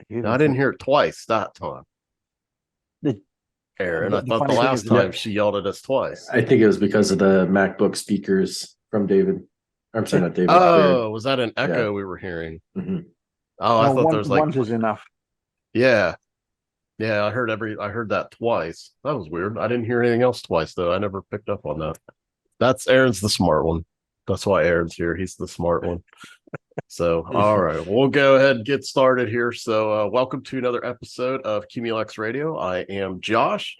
I didn't hear it twice that time. The, Aaron, I the thought the funny thing last is, time she yelled at us twice. I think it was because of the MacBook speakers from David. I'm sorry, not David. Oh, was that an echo Yeah. we were hearing? Mm-hmm. Oh, I thought there was like once is enough. yeah. Yeah, I heard that twice. That was weird. I didn't hear anything else twice though. I never picked up on that. That's Aaron's the smart one. That's why Aaron's here. He's the smart one. So, all right, we'll go ahead and get started here. So, welcome to another episode of Qumulex Radio. I am Josh.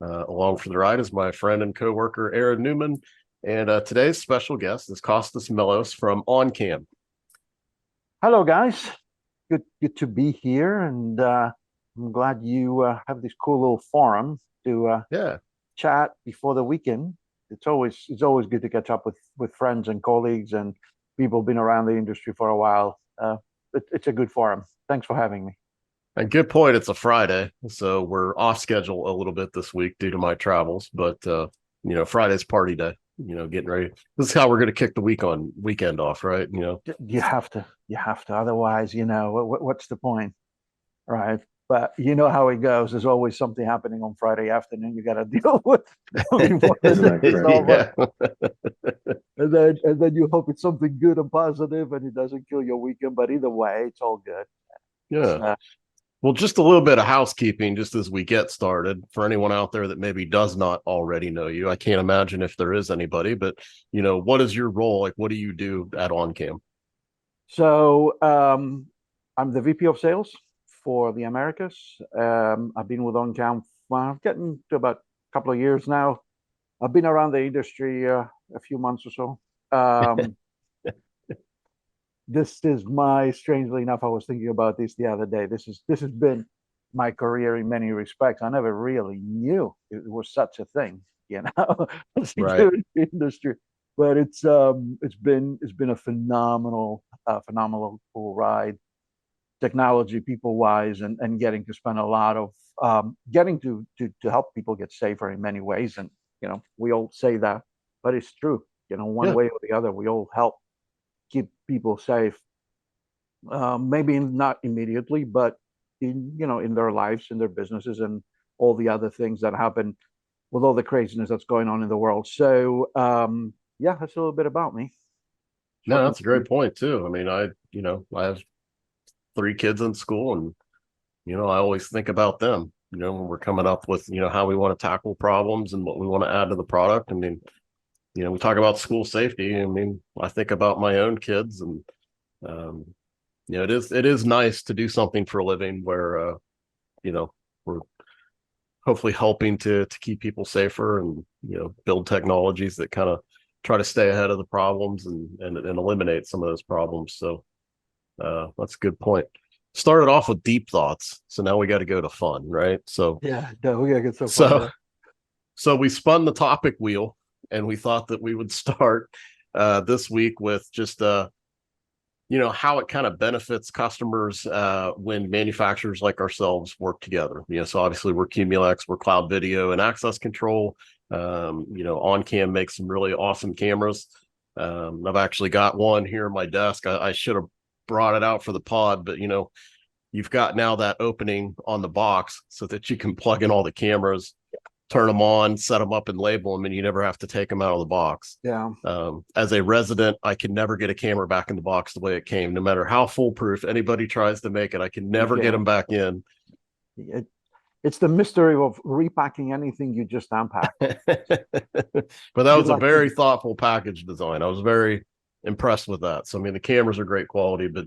Along for the ride is my friend and coworker Aaron Newman, and today's special guest is Kostas Mellos from Oncam. Hello, guys. Good to be here, and I'm glad you have this cool little forum to chat before the weekend. It's always good to catch up with friends and colleagues and people who've been around the industry for a while. It's a good forum. Thanks for having me. And good point. It's a Friday, so we're off schedule a little bit this week due to my travels. But Friday's party day. Getting ready. This is how we're going to kick the weekend off, right? You have to. Otherwise, what's the point, right? But you know how it goes. There's always something happening on Friday afternoon you got to deal with. Yeah. And then you hope it's something good and positive, and it doesn't kill your weekend. But either way, it's all good. Yeah. Well, just a little bit of housekeeping just as we get started for anyone out there that maybe does not already know you. I can't imagine if there is anybody, but what is your role? Like, what do you do at Oncam? So I'm the VP of Sales for the Americas. I've been with Oncam getting to about a couple of years now. I've been around the industry a few months or so. This is strangely enough, I was thinking about this the other day. This has been my career in many respects. I never really knew it was such a thing, security industry. But it's been a phenomenal ride, technology people wise, and getting to spend a lot of getting to help people get safer in many ways. And we all say that, but it's true. One way or the other, we all help keep people safe. Maybe not immediately, but in their lives, in their businesses, and all the other things that happen with all the craziness that's going on in the world. So that's a little bit about me. No, that's a great point too. I mean, I have 3 kids in school, and I always think about them. When we're coming up with how we want to tackle problems and what we want to add to the product. I mean, we talk about school safety. I mean, I think about my own kids, and it is nice to do something for a living where we're hopefully helping to keep people safer and build technologies that kind of try to stay ahead of the problems and eliminate some of those problems. So that's a good point. Started off with deep thoughts, so now we got to go to fun, right? So we gotta get so fun. So we spun the topic wheel, and we thought that we would start this week with just how it kind of benefits customers when manufacturers like ourselves work together. So obviously we're Qumulex, we're cloud video and access control. Oncam makes some really awesome cameras. I've actually got one here on my desk. I should have brought it out for the pod, but you've got now that opening on the box so that you can plug in all the cameras, turn them on, set them up, and label them, and you never have to take them out of the box. Yeah. As a resident, I can never get a camera back in the box the way it came. No matter how foolproof anybody tries to make it, I can never get them back in. It's the mystery of repacking anything you just unpack. But that was a very thoughtful package design. I was very impressed with that. So, I mean, the cameras are great quality, but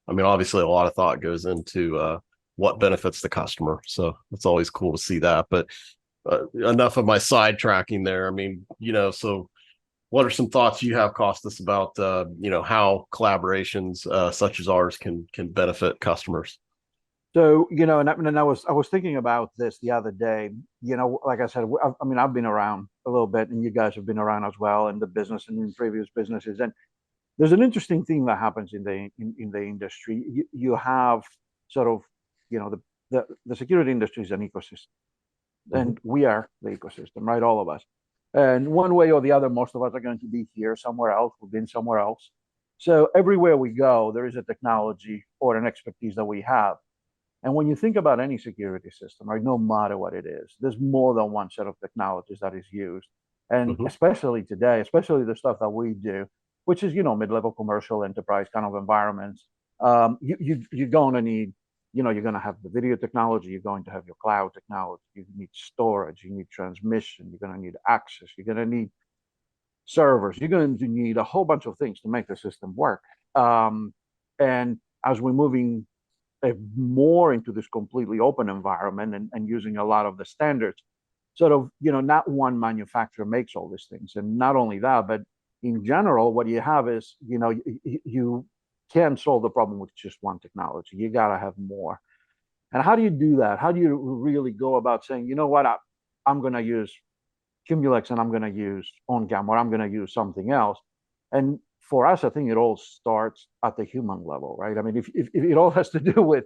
obviously a lot of thought goes into what benefits the customer. So it's always cool to see that. But enough of my sidetracking there. I mean, so what are some thoughts you have, Kostas, about how collaborations such as ours can benefit customers? So and I was thinking about this the other day. Like I said, I've been around a little bit, and you guys have been around as well in the business and in previous businesses. And there's an interesting thing that happens in the industry. You have sort of the security industry is an ecosystem. And we are the ecosystem, right? All of us. And one way or the other, most of us are going to be here somewhere else. We've been somewhere else. So everywhere we go, there is a technology or an expertise that we have. And when you think about any security system, right, no matter what it is, there's more than one set of technologies that is used. And Mhm. especially today, especially the stuff that we do, which is, mid-level commercial enterprise kind of environments, you're going to need, you're going to have the video technology, you're going to have your cloud technology, you need storage, you need transmission, you're going to need access, you're going to need servers, you're going to need a whole bunch of things to make the system work. And as we're moving more into this completely open environment and using a lot of the standards, sort of, not one manufacturer makes all these things. And not only that, but in general, what you have is, you can't solve the problem with just one technology. You got to have more. And how do you do that? How do you really go about saying, you know what, I'm going to use Qumulex and I'm going to use Oncam or I'm going to use something else? And for us, I think it all starts at the human level, right? I mean, if it all has to do with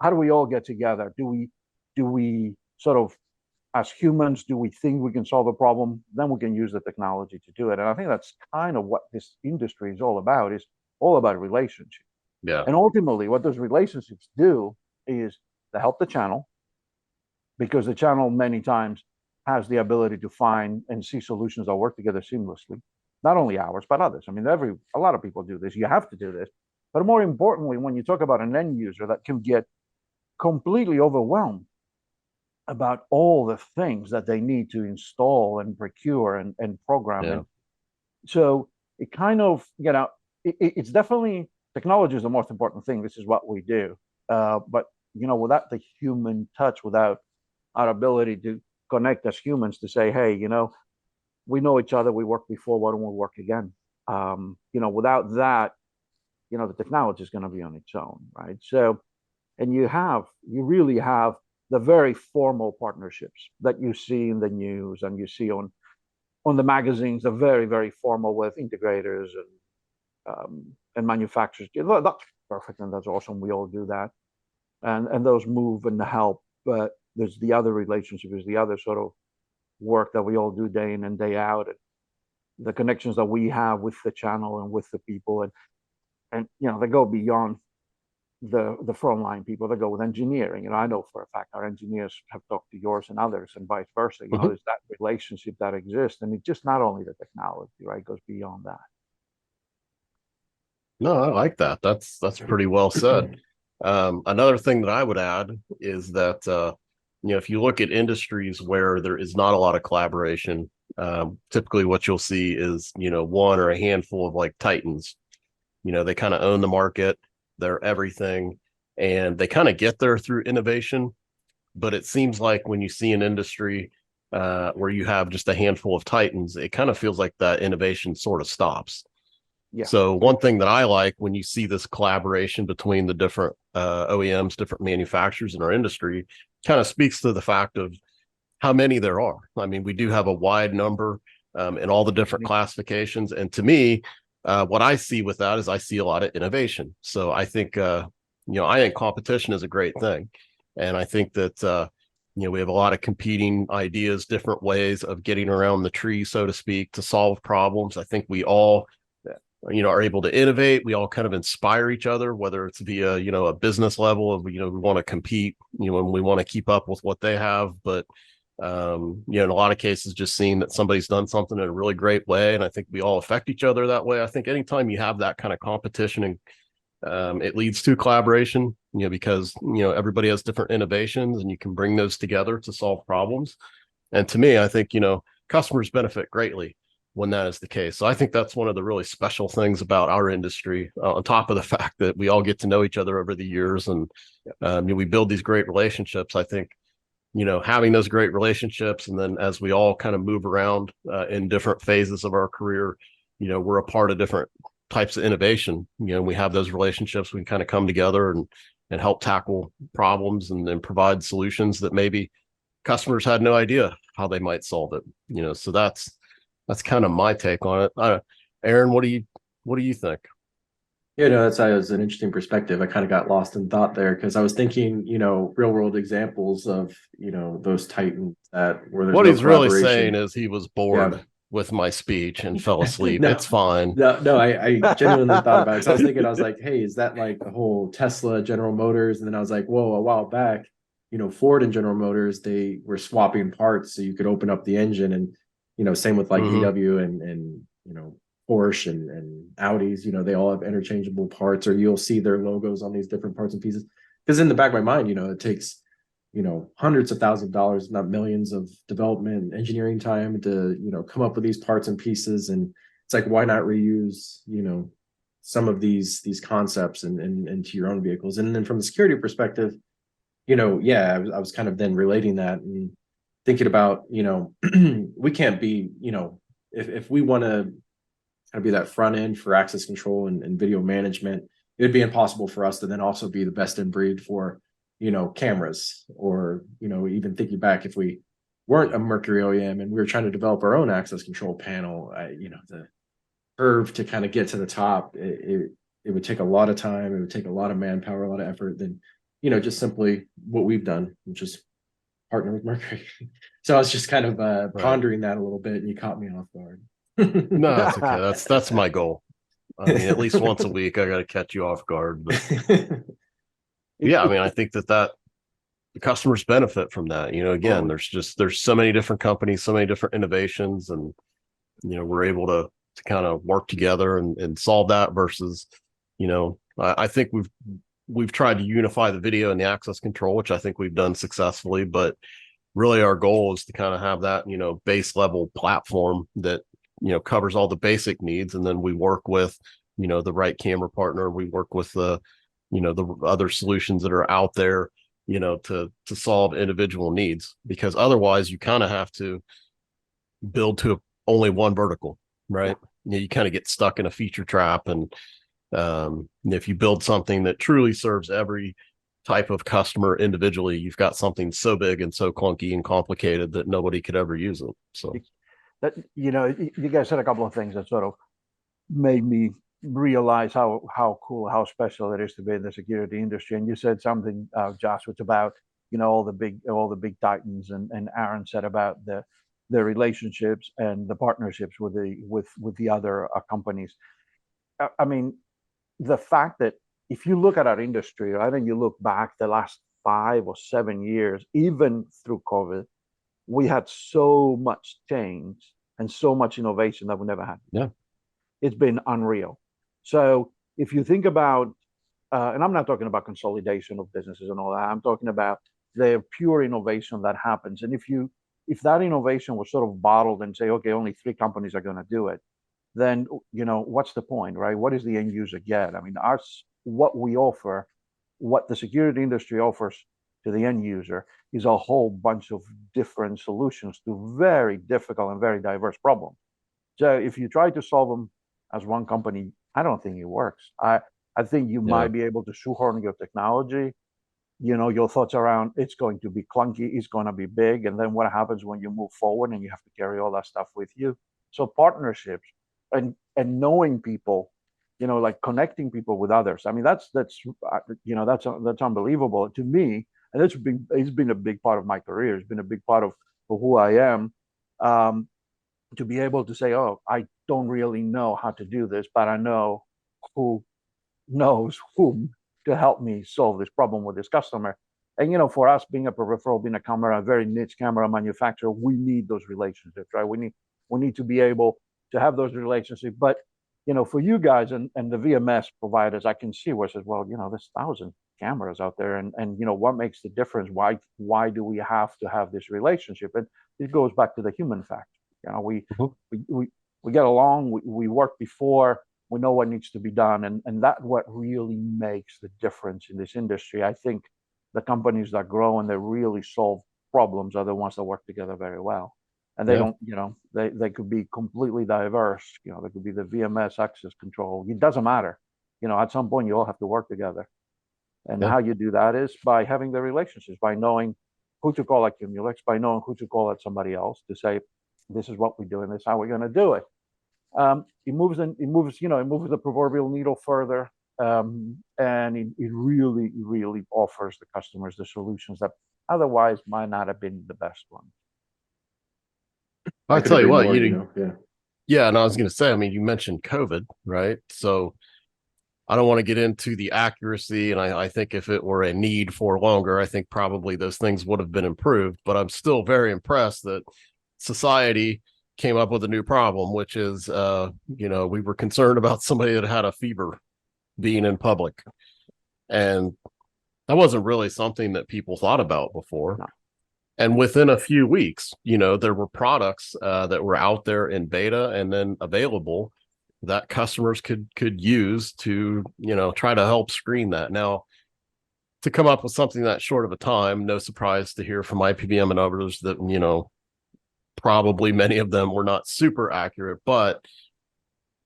how do we all get together? Do we sort of, as humans, do we think we can solve a problem? Then we can use the technology to do it. And I think that's kind of what this industry is all about. Is all about relationships. Yeah. And ultimately, what those relationships do is to help the channel, because the channel many times has the ability to find and see solutions that work together seamlessly. Not only ours, but others. I mean, a lot of people do this. You have to do this. But more importantly, when you talk about an end user that can get completely overwhelmed about all the things that they need to install and procure and program. Yeah. And so it kind of, it's definitely, technology is the most important thing. This is what we do. But, without the human touch, without our ability to connect as humans to say, hey, we know each other, we worked before, why don't we work again? Without that, the technology is going to be on its own, right? So, and you really have the very formal partnerships that you see in the news and you see on the magazines, the very, very formal with integrators and manufacturers. That's perfect and that's awesome. We all do that. And those move and help. But there's the other relationship, is the other sort of work that we all do day in and day out, and the connections that we have with the channel and with the people, and they go beyond the frontline people, that go with engineering. I know for a fact our engineers have talked to yours and others, and vice versa. There's that relationship that exists, and it's just not only the technology, right? It goes beyond that. No, I like that. That's pretty well said. Another thing that I would add is that if you look at industries where there is not a lot of collaboration, typically what you'll see is one or a handful of like titans. They kind of own the market, they're everything, and they kind of get there through innovation. But it seems like when you see an industry where you have just a handful of titans, it kind of feels like that innovation sort of stops. Yeah. So one thing that I like when you see this collaboration between the different OEMs, different manufacturers in our industry, kind of speaks to the fact of how many there are. I mean, we do have a wide number in all the different classifications. And to me, what I see with that is I see a lot of innovation. So I think, I think competition is a great thing. And I think that, we have a lot of competing ideas, different ways of getting around the tree, so to speak, to solve problems. I think we all are able to innovate. We all kind of inspire each other, whether it's via, a business level of, we want to compete, and we want to keep up with what they have. But, in a lot of cases, just seeing that somebody's done something in a really great way. And I think we all affect each other that way. I think anytime you have that kind of competition and it leads to collaboration, because, everybody has different innovations and you can bring those together to solve problems. And to me, I think, customers benefit greatly when that is the case. So I think that's one of the really special things about our industry, on top of the fact that we all get to know each other over the years and we build these great relationships. I think, having those great relationships, and then as we all kind of move around in different phases of our career, we're a part of different types of innovation. We have those relationships, we can kind of come together and help tackle problems and provide solutions that maybe customers had no idea how they might solve it. So that's kind of my take on it. Aaron, what do you think? Yeah, no, that was an interesting perspective. I kind of got lost in thought there because I was thinking, real world examples of, those titans that where there's what no he's really collaboration. saying is he was bored with my speech and fell asleep. No. It's fine. No, I genuinely thought about it. So I was thinking, I was like, hey, is that like the whole Tesla, General Motors? And then I was like, whoa, a while back, Ford and General Motors, they were swapping parts so you could open up the engine. And, same with like VW and Porsche and Audis, they all have interchangeable parts, or you'll see their logos on these different parts and pieces. Because in the back of my mind, it takes, hundreds of thousands of dollars, not millions, of development and engineering time to, come up with these parts and pieces. And it's like, why not reuse, some of these concepts and into your own vehicles? And then from the security perspective, I was kind of then relating that and thinking about, we can't be, if we want to kind of be that front end for access control and video management, it would be impossible for us to then also be the best in breed for, cameras, or, even thinking back, if we weren't a Mercury OEM and we were trying to develop our own access control panel, the curve to kind of get to the top, it would take a lot of time. It would take a lot of manpower, a lot of effort than, just simply what we've done, which is partner with Mercury. So I was just kind of pondering that a little bit, and you caught me off guard. No, that's okay. That's my goal. I mean, at least once a week, I got to catch you off guard. But yeah, I mean, I think that the customers benefit from that. Again, there's so many different companies, so many different innovations, and we're able to kind of work together and solve that versus, I think we've tried to unify the video and the access control, which I think we've done successfully, but really our goal is to kind of have that, base level platform that, covers all the basic needs. And then we work with, the right camera partner. We work with the other solutions that are out there, to solve individual needs, because otherwise you kind of have to build to only one vertical, right? You kind of get stuck in a feature trap. And if you build something that truly serves every type of customer individually, you've got something so big and so clunky and complicated that nobody could ever use it. So that, you guys said a couple of things that sort of made me realize how cool, how special it is to be in the security industry. And you said something, Josh, which about all the big titans, and Aaron said about the relationships and the partnerships with the other companies. I mean, the fact that if you look at our industry, I think you look back the last 5 or 7 years, even through COVID, we had so much change and so much innovation that we never had. Yeah, it's been unreal. So if you think about, and I'm not talking about consolidation of businesses and all that, I'm talking about the pure innovation that happens. And if that innovation was sort of bottled and say, okay, only 3 companies are going to do it, then what's the point, right? What does the end user get? I mean, what we offer, what the security industry offers to the end user, is a whole bunch of different solutions to very difficult and very diverse problems. So if you try to solve them as one company, I don't think it works. I think you might be able to shoehorn your technology, your thoughts around it's going to be clunky, it's going to be big, and then what happens when you move forward and you have to carry all that stuff with you? So partnerships and knowing people, like connecting people with others. I mean, that's unbelievable to me, and it's been a big part of my career. It's been a big part of who I am. To be able to say, oh, I don't really know how to do this, but I know who knows whom to help me solve this problem with this customer. And for us, being a peripheral, being a very niche camera manufacturer, we need those relationships, right? We need to be able to have those relationships. But for you guys and the VMS providers, I can see where it says, well, there's 1,000 cameras out there, and what makes the difference? Why do we have to have this relationship? And it goes back to the human factor. We get along, we work before, we know what needs to be done, and that's what really makes the difference in this industry. I think the companies that grow and they really solve problems are the ones that work together very well. And they don't, they could be completely diverse. They could be the VMS access control. It doesn't matter. At some point you all have to work together. And how you do that is by having the relationships, by knowing who to call at Qumulex, by knowing who to call at somebody else to say, this is what we're doing, this is how we're going to do it. It moves the proverbial needle further, and it really offers the customers the solutions that otherwise might not have been the best ones. I could tell you agree what, more, you know, yeah. yeah, and I was going to say, I mean, you mentioned COVID, right? So I don't want to get into the accuracy, and I think if it were a need for longer, I think probably those things would have been improved. But I'm still very impressed that society came up with a new problem, which is, we were concerned about somebody that had a fever being in public, and that wasn't really something that people thought about before. No. And within a few weeks, there were products that were out there in beta and then available that customers could use to, try to help screen that. Now, to come up with something that short of a time, no surprise to hear from IPVM and others that, probably many of them were not super accurate, but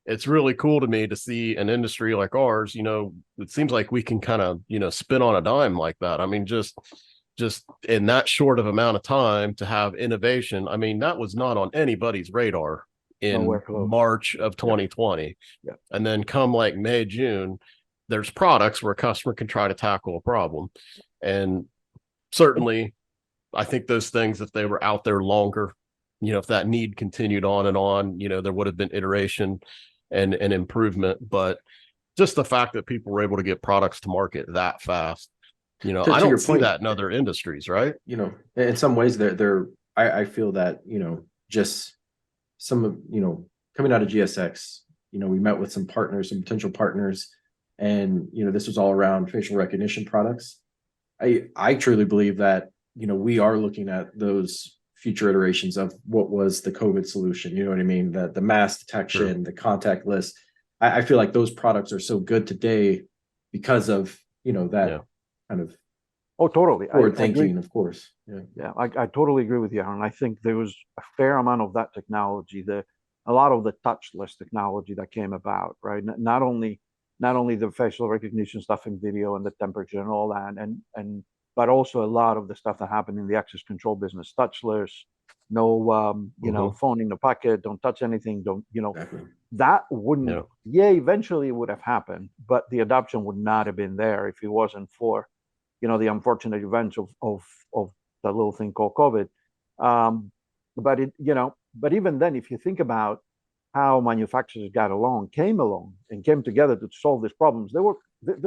it's really cool to me to see an industry like ours, it seems like we can kind of, spin on a dime like that. I mean, just in that short of amount of time to have innovation. I mean, that was not on anybody's radar in March of 2020. Yeah. And then come like May, June, there's products where a customer can try to tackle a problem. And certainly I think those things, if they were out there longer, if that need continued on and on, there would have been iteration and improvement. But just the fact that people were able to get products to market that fast, I don't see that in other industries, right? In some ways I feel that, just some of, coming out of GSX, we met with some potential partners, and, this was all around facial recognition products. I truly believe that, we are looking at those future iterations of what was the COVID solution. You know what I mean? The mask detection, sure. The contactless. I feel like those products are so good today because of, that kind of totally forward thinking, of course. Yeah, I totally agree with you, Aaron. I think there was a fair amount of that technology, a lot of the touchless technology that came about, right? Not only the facial recognition stuff in video and the temperature and all that, but also a lot of the stuff that happened in the access control business, touchless, no, phone in the pocket, don't touch anything, don't, Exactly. That wouldn't, eventually it would have happened, but the adoption would not have been there if it wasn't for, the unfortunate events of the little thing called COVID. But even then, if you think about how manufacturers came along and came together to solve these problems, there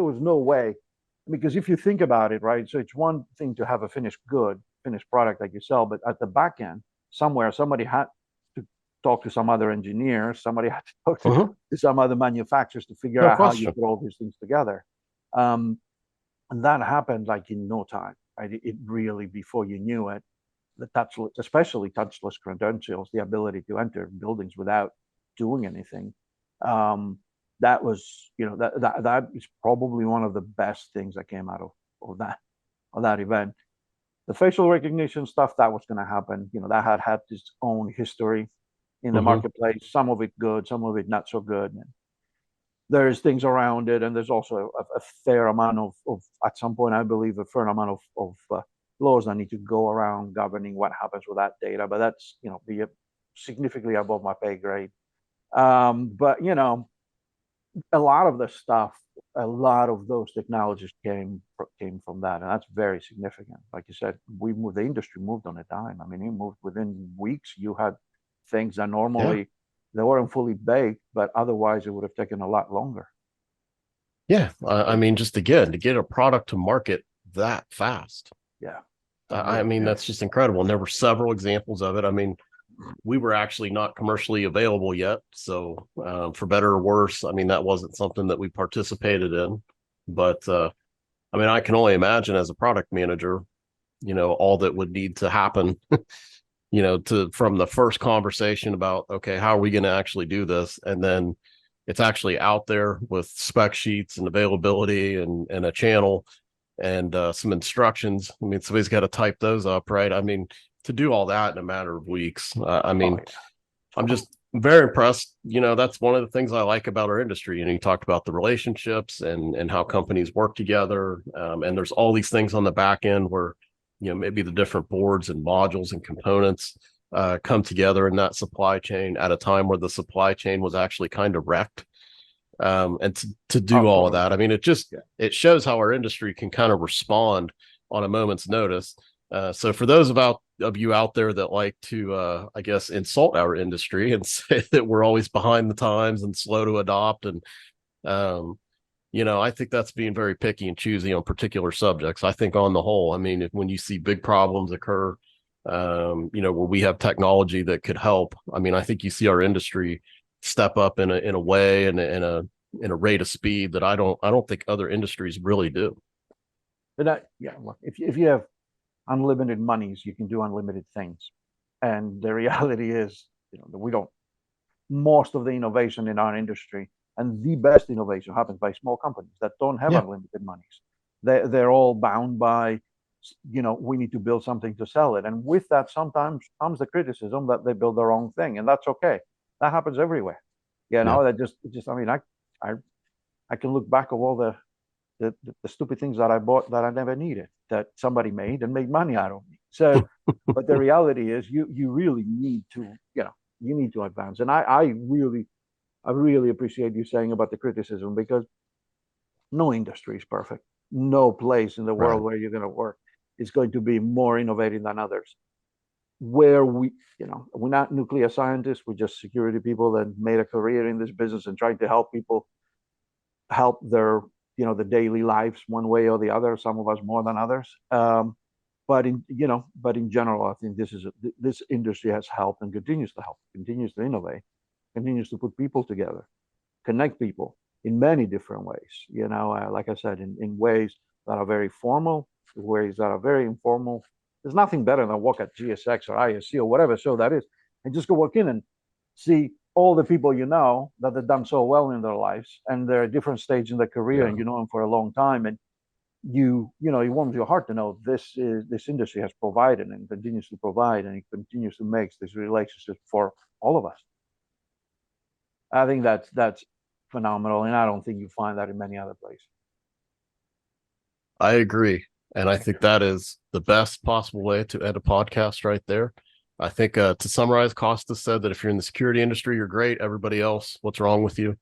was no way, because if you think about it, right? So it's one thing to have a finished product like you sell, but at the back end, somewhere, somebody had to talk to some other engineers, somebody had to talk to some other manufacturers to figure out how you put all these things together. And that happened like in no time, right? It really, before you knew it, the touchless, especially touchless credentials, the ability to enter buildings without doing anything. That was, that is probably one of the best things that came out of that event. The facial recognition stuff, that was going to happen. That had its own history in the marketplace. Some of it good, some of it not so good. And there's things around it, and there's also a fair amount of at some point, I believe, a fair amount of laws that need to go around governing what happens with that data. But that's be significantly above my pay grade. But a lot of the stuff, a lot of those technologies came from that, and that's very significant. Like you said, the industry moved on a dime. I mean, it moved within weeks. You had things that normally they weren't fully baked, but otherwise it would have taken a lot longer. Yeah, I mean, just to get a product to market that fast. Yeah, I mean, that's just incredible. And there were several examples of it. I mean, we were actually not commercially available yet. So for better or worse, I mean, that wasn't something that we participated in. But I mean, I can only imagine as a product manager, all that would need to happen, from the first conversation about, okay, how are we going to actually do this? And then it's actually out there with spec sheets and availability and a channel and some instructions. I mean, somebody's got to type those up, right? I mean, to do all that in a matter of weeks. I'm just very impressed. That's one of the things I like about our industry. You talked about the relationships and how companies work together. And there's all these things on the back end where, maybe the different boards and modules and components come together in that supply chain at a time where the supply chain was actually kind of wrecked. And to do all of that, I mean, it shows how our industry can kind of respond on a moment's notice. So for those of you out there that like to, I guess, insult our industry and say that we're always behind the times and slow to adopt, and I think that's being very picky and choosy on particular subjects. I think on the whole, I mean, when you see big problems occur, where we have technology that could help, I mean, I think you see our industry step up in a way and in a rate of speed that I don't think other industries really do. But look, if you have unlimited monies, you can do unlimited things. And the reality is, that we don't. Most of the innovation in our industry and the best innovation happens by small companies that don't have unlimited monies. They're all bound by, we need to build something to sell it. And with that, sometimes comes the criticism that they build the wrong thing, and that's okay. That happens everywhere. That just I mean, I can look back of all the stupid things that I bought that I never needed, that somebody made and made money out of me. So, but the reality is, you really need to, you need to advance. And I really appreciate you saying about the criticism, because no industry is perfect. No place in the world where you're going to work is going to be more innovative than others. Where we're not nuclear scientists, we're just security people that made a career in this business and trying to help people help their the daily lives one way or the other, some of us more than others. But in general, I think this industry has helped and continues to help, continues to innovate, continues to put people together, connect people in many different ways. Like I said, in ways that are very formal, ways that are very informal. There's nothing better than walk at GSX or ISC or whatever show that is, and just go walk in and see all the people that have done so well in their lives, and they're at different stage in their career, and them for a long time, and it warms your heart to know this industry has provided and continues to provide, and it continues to make this relationship for all of us. I think that's phenomenal, and I don't think you find that in many other places. I agree, and I think that is the best possible way to end a podcast right there. I think to summarize, Kostas said that if you're in the security industry, you're great. Everybody else, what's wrong with you?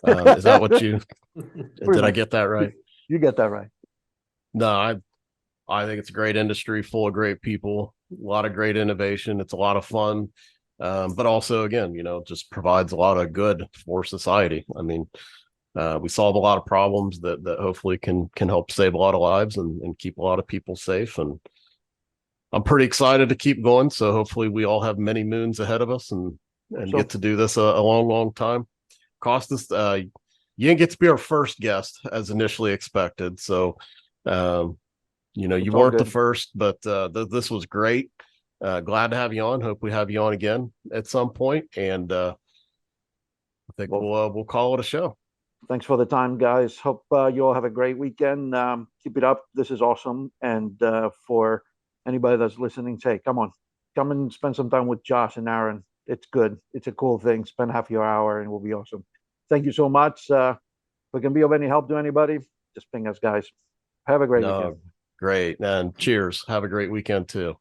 Is that what you did? I get that right? You get that right. No, I think it's a great industry full of great people, a lot of great innovation. It's a lot of fun, but also, again, just provides a lot of good for society. I mean, we solve a lot of problems that hopefully can help save a lot of lives and keep a lot of people safe. And I'm pretty excited to keep going. So hopefully we all have many moons ahead of us and get to do this a long, long time. Kostas, you didn't get to be our first guest as initially expected. So, you weren't the first, but this was great. Glad to have you on. Hope we have you on again at some point. And I think we'll call it a show. Thanks for the time, guys. Hope you all have a great weekend. Keep it up. This is awesome. And for anybody that's listening, say, come and spend some time with Josh and Aaron. It's good. It's a cool thing. Spend half your hour and it will be awesome. Thank you so much. If we can be of any help to anybody, just ping us, guys. Have a great weekend. Great. And cheers. Have a great weekend too.